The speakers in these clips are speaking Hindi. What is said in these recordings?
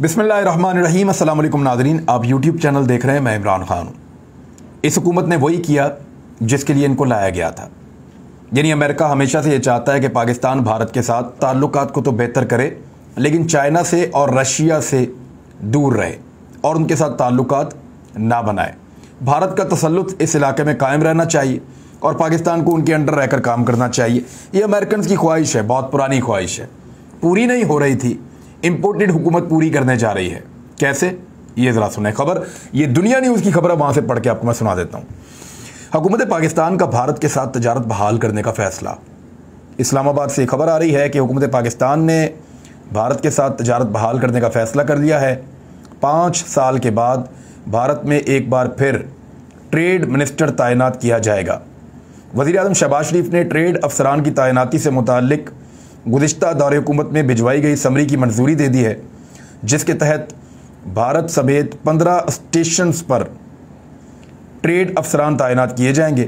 बिस्मिल्लाहिर्रहमानिर्रहीम। अस्सलाम वालेकुम नाज़रीन, आप यूट्यूब चैनल देख रहे हैं। मैं इमरान खान हूँ। इस हुकूमत ने वही किया जिसके लिए इनको लाया गया था। यानी अमेरिका हमेशा से ये चाहता है कि पाकिस्तान भारत के साथ ताल्लुकात को तो बेहतर करे, लेकिन चाइना से और रशिया से दूर रहे और उनके साथ ताल्लुकात ना बनाए। भारत का तसल्लुत इस इलाके में कायम रहना चाहिए और पाकिस्तान को उनके अंडर रहकर काम करना चाहिए। ये अमेरिकन की ख्वाहिश है, बहुत पुरानी ख्वाहिश है, पूरी नहीं हो रही थी। इंपोर्टेड हुकूमत पूरी करने जा रही है। कैसे, ये ज़रा सुने खबर। ये दुनिया न्यूज़ की खबर है, वहाँ से पढ़ के आपको मैं सुना देता हूँ। हुकूमत पाकिस्तान का भारत के साथ तजारत बहाल करने का फ़ैसला। इस्लामाबाद से खबर आ रही है कि हुकूमत पाकिस्तान ने भारत के साथ तजारत बहाल करने का फ़ैसला कर लिया है। 5 साल के बाद भारत में एक बार फिर ट्रेड मिनिस्टर तैनात किया जाएगा। वज़ीर-ए-आज़म शहबाज शरीफ ने ट्रेड अफसरान की तैनाती से मुताल्लिक गुज़िश्ता दौरे हुकूमत में भिजवाई गई समरी की मंजूरी दे दी है, जिसके तहत भारत समेत 15 स्टेशंस पर ट्रेड अफसरान तैनात किए जाएंगे।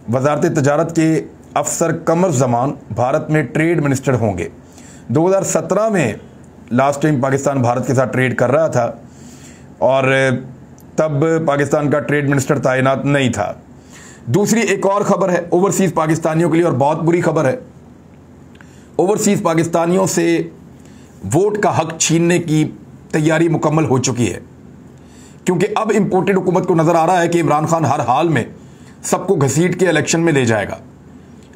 वजारत तजारत के अफसर कमर ज़मान भारत में ट्रेड मिनिस्टर होंगे। 2017 में लास्ट टाइम पाकिस्तान भारत के साथ ट्रेड कर रहा था और तब पाकिस्तान का ट्रेड मिनिस्टर तैनात नहीं था। दूसरी एक और ख़बर है ओवरसीज़ पाकिस्तानियों के लिए, और बहुत बुरी खबर है। ओवरसीज़ पाकिस्तानियों से वोट का हक छीनने की तैयारी मुकम्मल हो चुकी है, क्योंकि अब इंपोर्टेड हुकूमत को नज़र आ रहा है कि इमरान खान हर हाल में सबको घसीट के इलेक्शन में ले जाएगा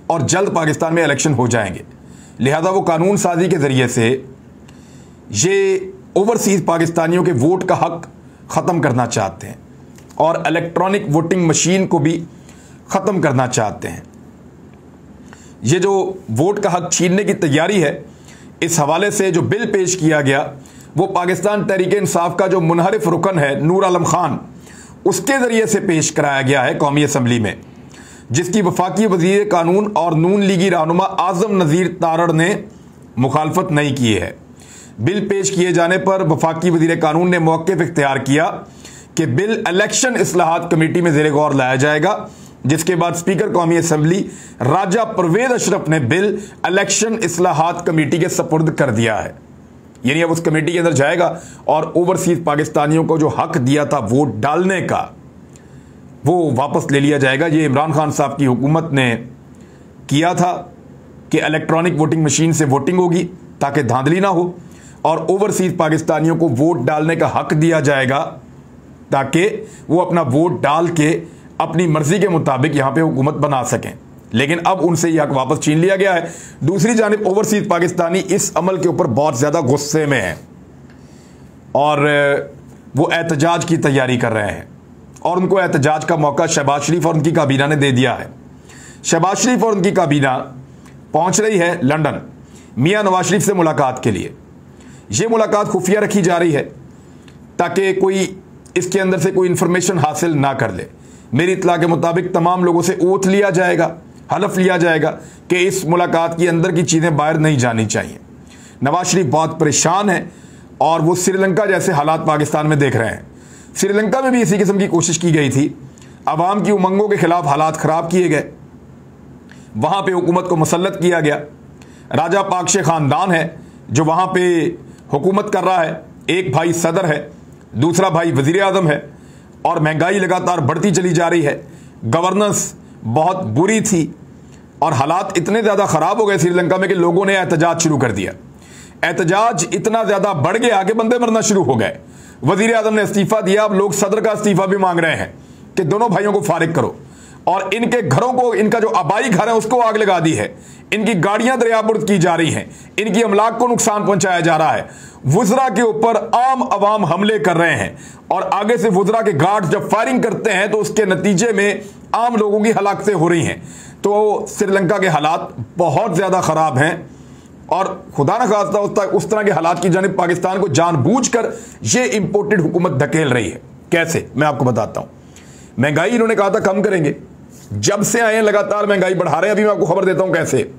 और जल्द पाकिस्तान में इलेक्शन हो जाएंगे। लिहाजा वो कानून साजी के ज़रिए से ये ओवरसीज़ पाकिस्तानियों के वोट का हक ख़त्म करना चाहते हैं और इलेक्ट्रॉनिक वोटिंग मशीन को भी ख़त्म करना चाहते हैं। ये जो वोट का हक छीनने की तैयारी है, इस हवाले से जो बिल पेश किया गया वो पाकिस्तान तहरीक इंसाफ का जो मुनहरिफ रुकन है नूर आलम खान, उसके ज़रिए से पेश कराया गया है कौमी असम्बली में, जिसकी वफाकी वज़ीर कानून और नून लीगी रहनुमा आज़म नज़ीर तारड़ ने मुखालफत नहीं की है। बिल पेश किए जाने पर वफाकी वज़ीर कानून ने मौक़िफ़ इख्तियार किया कि बिल इलेक्शन इस्लाहात कमेटी में ज़ेरे गौर लाया जाएगा, जिसके बाद स्पीकर कौमी असम्बली राजा परवेज़ अशरफ ने बिल इलेक्शन इस्लाहात कमेटी के सपुर्द कर दिया है। यानी अब उस कमेटी के अंदर जाएगा और ओवरसीज़ पाकिस्तानियों को जो हक दिया था वोट डालने का, वो वापस ले लिया जाएगा। ये इमरान खान साहब की हुकूमत ने किया था कि इलेक्ट्रॉनिक वोटिंग मशीन से वोटिंग होगी ताकि धांधली ना हो, और ओवरसीज़ पाकिस्तानियों को वोट डालने का हक दिया जाएगा ताकि वो अपना वोट डाल के अपनी मर्जी के मुताबिक यहाँ पे हुकूमत बना सकें। लेकिन अब उनसे यह हक वापस छीन लिया गया है। दूसरी जानिब ओवरसीज़ पाकिस्तानी इस अमल के ऊपर बहुत ज़्यादा गुस्से में हैं और वो एहतजाज की तैयारी कर रहे हैं, और उनको एहतजाज का मौका शहबाज शरीफ और उनकी काबीना ने दे दिया है। शहबाज शरीफ और उनकी काबीना पहुँच रही है लंदन मियाँ नवाज शरीफ से मुलाकात के लिए। ये मुलाकात खुफिया रखी जा रही है ताकि कोई इसके अंदर से कोई इंफॉर्मेशन हासिल ना कर ले। मेरी इत्तला के मुताबिक तमाम लोगों से ओथ लिया जाएगा, हलफ लिया जाएगा कि इस मुलाकात के अंदर की चीज़ें बाहर नहीं जानी चाहिए। नवाज शरीफ बहुत परेशान है और वो श्रीलंका जैसे हालात पाकिस्तान में देख रहे हैं। श्रीलंका में भी इसी किस्म की कोशिश की गई थी, अवाम की उमंगों के खिलाफ हालात ख़राब किए गए, वहाँ पर हुकूमत को मुसल्लत किया गया। राजा पाकशे ख़ानदान है जो वहाँ पर हुकूमत कर रहा है। एक भाई सदर है, दूसरा भाई वज़ीर आज़म है, और महंगाई लगातार बढ़ती चली जा रही है। गवर्नेंस बहुत बुरी थी और हालात इतने ज़्यादा ख़राब हो गए श्रीलंका में कि लोगों ने एहतजाज शुरू कर दिया। एहतजाज इतना ज़्यादा बढ़ गया कि बंदे मरना शुरू हो गए। वज़ीर आज़म ने इस्तीफ़ा दिया, अब लोग सदर का इस्तीफ़ा भी मांग रहे हैं कि दोनों भाइयों को फारिग करो, और इनके घरों को, इनका जो आबाई घर है उसको आग लगा दी है, इनकी गाड़ियां दरियाबुर्द की जा रही हैं, इनकी अमलाक को नुकसान पहुंचाया जा रहा है। वुज़रा के ऊपर आम अवाम हमले कर रहे हैं और आगे से वुज़रा के गार्ड जब फायरिंग करते हैं तो उसके नतीजे में आम लोगों की हलाकतें हो रही हैं। तो श्रीलंका के हालात बहुत ज़्यादा ख़राब हैं और खुदा न खास्ता उस तरह के हालात की जानिब पाकिस्तान को जानबूझकर ये इंपोर्टेड हुकूमत धकेल रही है। कैसे, मैं आपको बताता हूँ। महंगाई इन्होंने कहा था कम करेंगे, जब से आए लगातार महंगाई बढ़ा रहे हैं। अभी मैं आपको खबर देता हूँ कैसे।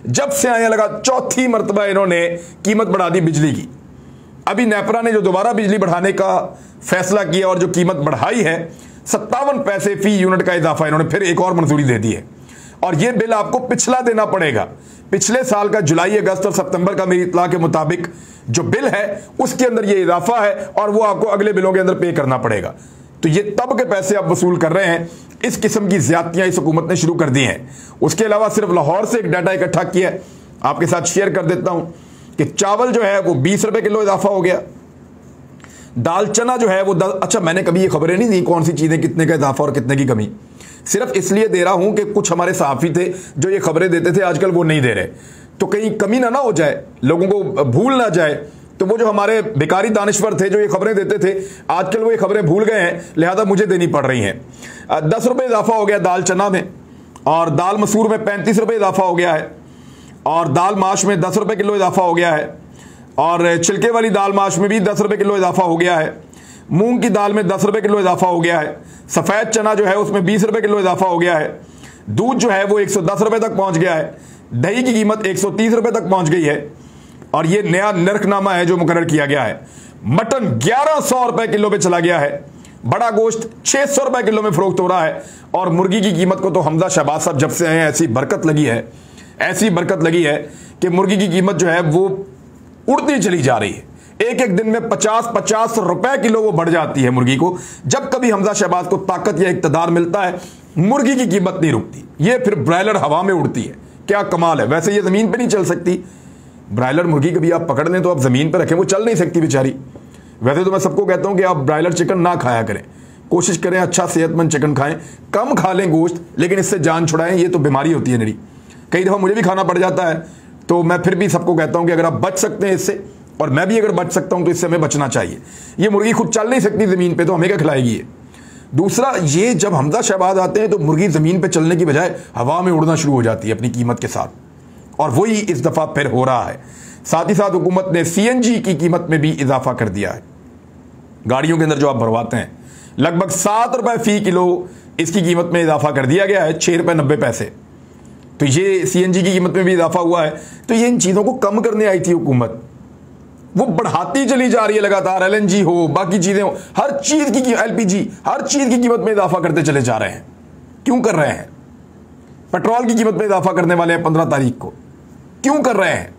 जब से आए लगा चौथी मरतबा इन्होंने कीमत बढ़ा दी बिजली की। अभी नेपरा ने जो दोबारा बिजली बढ़ाने का फैसला किया और जो कीमत बढ़ाई है 57 पैसे फी यूनिट का इजाफा, इन्होंने फिर एक और मंजूरी दे दी है। और यह बिल आपको पिछला देना पड़ेगा। पिछले साल का जुलाई, अगस्त और सितंबर का मेरी इत्तला के मुताबिक जो बिल है उसके अंदर यह इजाफा है और वो आपको अगले बिलों के अंदर पे करना पड़ेगा। तो ये तब के पैसे आप वसूल कर रहे हैं। इस किस्म की ज्यादतियां इस हुकूमत ने शुरू कर दी हैं। उसके अलावा सिर्फ लाहौर से एक डाटा इकट्ठा किया है, आपके साथ शेयर कर देता हूं कि चावल जो है वो 20 रुपए किलो इजाफा हो गया, दाल चना जो है वो 10। अच्छा, मैंने कभी ये खबरें नहीं दी कौन सी चीजें कितने का इजाफा और कितने की कमी, सिर्फ इसलिए दे रहा हूं कि कुछ हमारे सहाफी थे जो ये खबरें देते थे, आजकल वो नहीं दे रहे, तो कहीं कमी ना हो जाए, लोगों को भूल ना जाए। तो वो जो हमारे बेकारी दानिश्वर थे जो ये खबरें देते थे, आजकल वो ये खबरें भूल गए हैं, लिहाजा मुझे देनी पड़ रही हैं। 10 रुपए इजाफा हो गया दाल चना में, और दाल मसूर में 35 रुपए इजाफा हो गया है, और दाल माश में 10 रुपए किलो इजाफा हो गया है, और छिलके वाली दाल माश में भी 10 रुपए किलो इजाफा हो गया है, मूंग की दाल में 10 रुपए किलो इजाफा हो गया है, सफेद चना जो है उसमें 20 रुपए किलो इजाफा हो गया है, दूध जो है वो 110 रुपए तक पहुंच गया है, दही की कीमत 130 रुपए तक पहुंच गई है, और ये नया नरखनामा है जो मुकर्रर किया गया है। मटन 1100 रुपए किलो पे चला गया है, बड़ा गोश्त 600 रुपए किलो में फरोख्त हो रहा है, और मुर्गी की कीमत को तो हमजा शहबाज साहब जब से आए हैं ऐसी बरकत लगी है, ऐसी बरकत लगी है कि मुर्गी की कीमत जो है वो उड़ती चली जा रही है। एक एक दिन में 50-50 रुपए किलो वो बढ़ जाती है मुर्गी को। जब कभी हमजा शहबाज को ताकत या इक्तदार मिलता है, मुर्गी की कीमत नहीं रुकती, ये फिर ब्रायलर हवा में उड़ती है। क्या कमाल है। वैसे ये जमीन पे नहीं चल सकती, ब्रायलर मुर्गी कभी आप पकड़ लें तो आप जमीन पर रखें, वो चल नहीं सकती बेचारी। वैसे तो मैं सबको कहता हूं कि आप ब्रायलर चिकन ना खाया करें, कोशिश करें अच्छा सेहतमंद चिकन खाएं, कम खा लें गोश्त, लेकिन इससे जान छुड़ाएं, ये तो बीमारी होती है मेरी। कई दफ़ा मुझे भी खाना पड़ जाता है, तो मैं फिर भी सबको कहता हूं कि अगर आप बच सकते हैं इससे, और मैं भी अगर बच सकता हूं तो इससे हमें बचना चाहिए। ये मुर्गी खुद चल नहीं सकती ज़मीन पर, तो हमें क्या खिलाएगी ये। दूसरा, ये जब हमजा शहबाज आते हैं तो मुर्गी ज़मीन पर चलने की बजाय हवा में उड़ना शुरू हो जाती है अपनी कीमत के साथ, और वही इस दफ़ा फिर हो रहा है। साथ ही साथ हुकूमत ने CNG की कीमत में भी इजाफा कर दिया है। गाड़ियों के अंदर जो आप भरवाते हैं, लगभग 7 रुपए फी किलो इसकी कीमत में इजाफा कर दिया गया है, 6 रुपए 90 पैसे। तो ये CNG की कीमत में भी इजाफा हुआ है। तो ये इन चीज़ों को कम करने आई थी हुकूमत, वो बढ़ाती चली जा रही है लगातार। LNG हो, बाकी चीज़ें हो, हर चीज़ की LPG, हर चीज़ की कीमत में इजाफा करते चले जा रहे हैं। क्यों कर रहे हैं? पेट्रोल की कीमत में इजाफा करने वाले हैं 15 तारीख को, क्यों कर रहे हैं?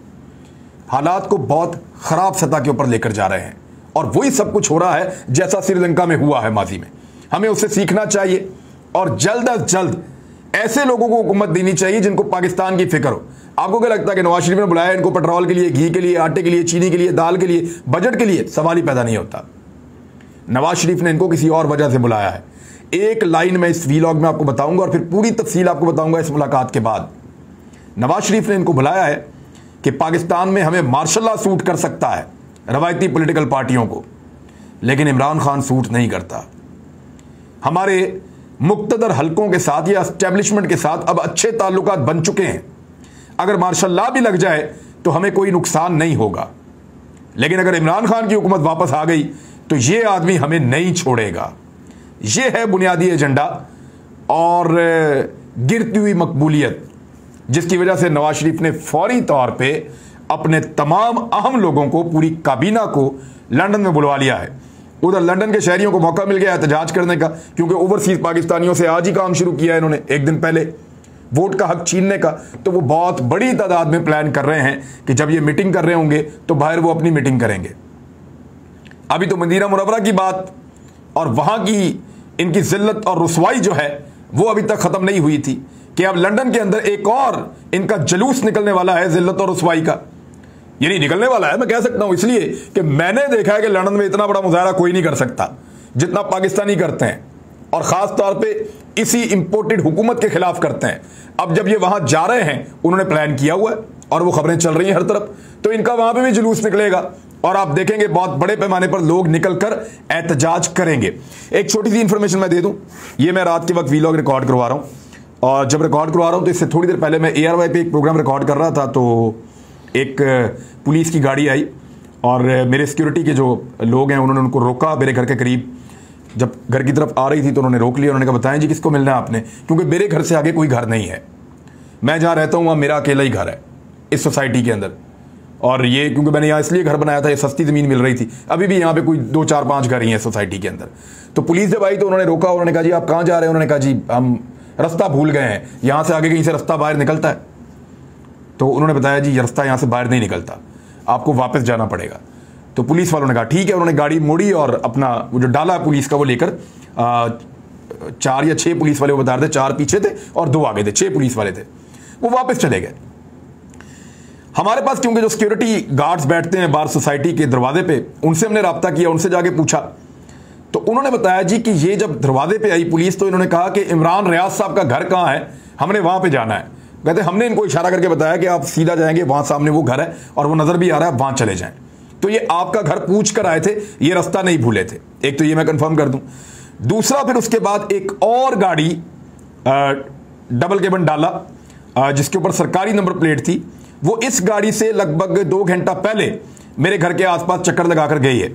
हालात को बहुत खराब सतह के ऊपर लेकर जा रहे हैं, और वही सब कुछ हो रहा है जैसा श्रीलंका में हुआ है माजी में। हमें उससे सीखना चाहिए, और जल्द अज जल्द ऐसे लोगों को हुकूमत देनी चाहिए जिनको पाकिस्तान की फिक्र हो। आपको क्या लगता है कि नवाज शरीफ ने बुलाया इनको पेट्रोल के लिए, घी के लिए, आटे के लिए, चीनी के लिए, दाल के लिए, बजट के लिए? सवाल ही पैदा नहीं होता। नवाज शरीफ ने इनको किसी और वजह से बुलाया है। एक लाइन में इस वीलॉग में आपको बताऊंगा, और फिर पूरी तफसील आपको बताऊंगा इस मुलाकात के बाद। नवाज शरीफ ने इनको बुलाया है कि पाकिस्तान में हमें मार्शल लॉ सूट कर सकता है रवायती पॉलिटिकल पार्टियों को, लेकिन इमरान खान सूट नहीं करता। हमारे मुक्तदर हलकों के साथ या एस्टेब्लिशमेंट के साथ अब अच्छे ताल्लुकात बन चुके हैं। अगर मार्शल लॉ भी लग जाए तो हमें कोई नुकसान नहीं होगा, लेकिन अगर इमरान खान की हुकूमत वापस आ गई तो ये आदमी हमें नहीं छोड़ेगा। ये है बुनियादी एजेंडा और गिरती हुई मकबूलियत, जिसकी वजह से नवाज शरीफ ने फौरी तौर पे अपने तमाम अहम लोगों को, पूरी काबीना को लंदन में बुलवा लिया है। उधर लंदन के शहरियों को मौका मिल गया एहतजाज करने का, क्योंकि ओवरसीज पाकिस्तानियों से आज ही काम शुरू किया है इन्होंने, एक दिन पहले, वोट का हक छीनने का। तो वो बहुत बड़ी तादाद में प्लान कर रहे हैं कि जब ये मीटिंग कर रहे होंगे तो बाहर वो अपनी मीटिंग करेंगे। अभी तो मदीना मुनव्वरा की बात और वहां की इनकी जिल्लत और रुसवाई जो है वो अभी तक खत्म नहीं हुई थी, कि अब लंदन के अंदर एक और इनका जलूस निकलने वाला है जिल्लत और रुसवाई का। ये नहीं निकलने वाला है, मैं कह सकता हूं, इसलिए कि मैंने देखा है कि लंदन में इतना बड़ा मुजाहरा कोई नहीं कर सकता जितना पाकिस्तानी करते हैं, और खास तौर पे इसी इंपोर्टेड हुकूमत के खिलाफ करते हैं। अब जब ये वहां जा रहे हैं, उन्होंने प्लान किया हुआ है और वो खबरें चल रही हैं हर तरफ, तो इनका वहां पे भी जुलूस निकलेगा और आप देखेंगे बहुत बड़े पैमाने पर लोग निकलकर एहतजाज करेंगे। एक छोटी सी इंफॉर्मेशन मैं दे दूं, ये मैं रात के वक्त वीलॉग रिकॉर्ड करवा रहा हूं, और जब रिकॉर्ड करवा रहा हूं तो इससे थोड़ी देर पहले मैं ARY पे एक प्रोग्राम रिकॉर्ड कर रहा था, तो एक पुलिस की गाड़ी आई और मेरे सिक्योरिटी के जो लोग हैं उन्होंने उनको रोका मेरे घर के करीब। जब घर की तरफ आ रही थी तो उन्होंने रोक लिया, उन्होंने कहा बताएं जी किसको मिलना है आपने, क्योंकि मेरे घर से आगे कोई घर नहीं है, मैं जहाँ रहता हूँ वहाँ मेरा अकेला ही घर है इस सोसाइटी के अंदर। और ये क्योंकि मैंने यहाँ इसलिए घर बनाया था, ये सस्ती ज़मीन मिल रही थी, अभी भी यहाँ पे कोई 2 4 5 घर ही हैं सोसाइटी के अंदर। तो पुलिस जब आई तो उन्होंने रोका, उन्होंने कहा जी आप कहाँ जा रहे हैं? उन्होंने कहा जी हम रास्ता भूल गए हैं, यहां से आगे कहीं से रास्ता बाहर निकलता है? तो उन्होंने बताया जी ये रास्ता यहां से बाहर नहीं निकलता, आपको वापस जाना पड़ेगा। तो पुलिस वालों ने कहा ठीक है, उन्होंने गाड़ी मोड़ी और अपना वो जो डाला पुलिस का वो लेकर 4 या 6 पुलिस वाले वो बता रहे थे, 4 पीछे थे और 2 आगे थे, 6 पुलिस वाले थे, वो वापस चले गए। हमारे पास क्योंकि जो सिक्योरिटी गार्ड्स बैठते हैं बार सोसाइटी के दरवाजे पे, उनसे हमने रब्ता किया, उनसे जाके पूछा तो उन्होंने बताया जी कि ये जब दरवाजे पे आई पुलिस तो इन्होंने कहा कि इमरान रियाज साहब का घर कहाँ है, हमने वहां पे जाना है। कहते हमने इनको इशारा करके बताया कि आप सीधा जाएंगे, वहां सामने वो घर है और वो नजर भी आ रहा है, वहां चले जाएं। तो ये आपका घर पूछ कर आए थे, ये रास्ता नहीं भूले थे। एक तो ये मैं कंफर्म कर दूं। दूसरा, फिर उसके बाद एक और गाड़ी डबल केबन डाला जिसके ऊपर सरकारी नंबर प्लेट थी, वो इस गाड़ी से लगभग 2 घंटा पहले मेरे घर के आसपास चक्कर लगाकर गई है।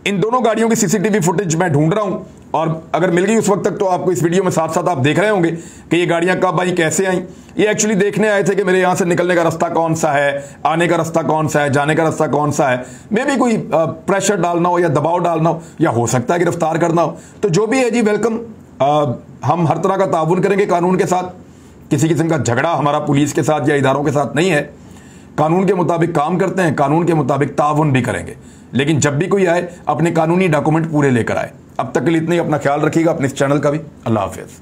इन दोनों गाड़ियों की सीसीटीवी फुटेज मैं ढूंढ रहा हूं और अगर मिल गई उस वक्त तक तो आपको इस वीडियो में साथ साथ आप देख रहे होंगे कि ये गाड़ियां कब आई, कैसे आई। ये एक्चुअली देखने आए थे कि मेरे यहां से निकलने का रास्ता कौन सा है, आने का रास्ता कौन सा है, जाने का रास्ता कौन सा है। मे भी कोई प्रेशर डालना हो या दबाव डालना हो या हो सकता है गिरफ्तार करना हो। तो जो भी है जी वेलकम, हम हर तरह का ताउन करेंगे कानून के साथ। किसी किस्म का झगड़ा हमारा पुलिस के साथ या इदारों के साथ नहीं है। कानून के मुताबिक काम करते हैं, कानून के मुताबिक ताउन भी करेंगे, लेकिन जब भी कोई आए अपने कानूनी डॉक्यूमेंट पूरे लेकर आए। अब तक के लिए इतना ही। अपना ख्याल रखिएगा, अपने इस चैनल का भी। अल्लाह हाफिज।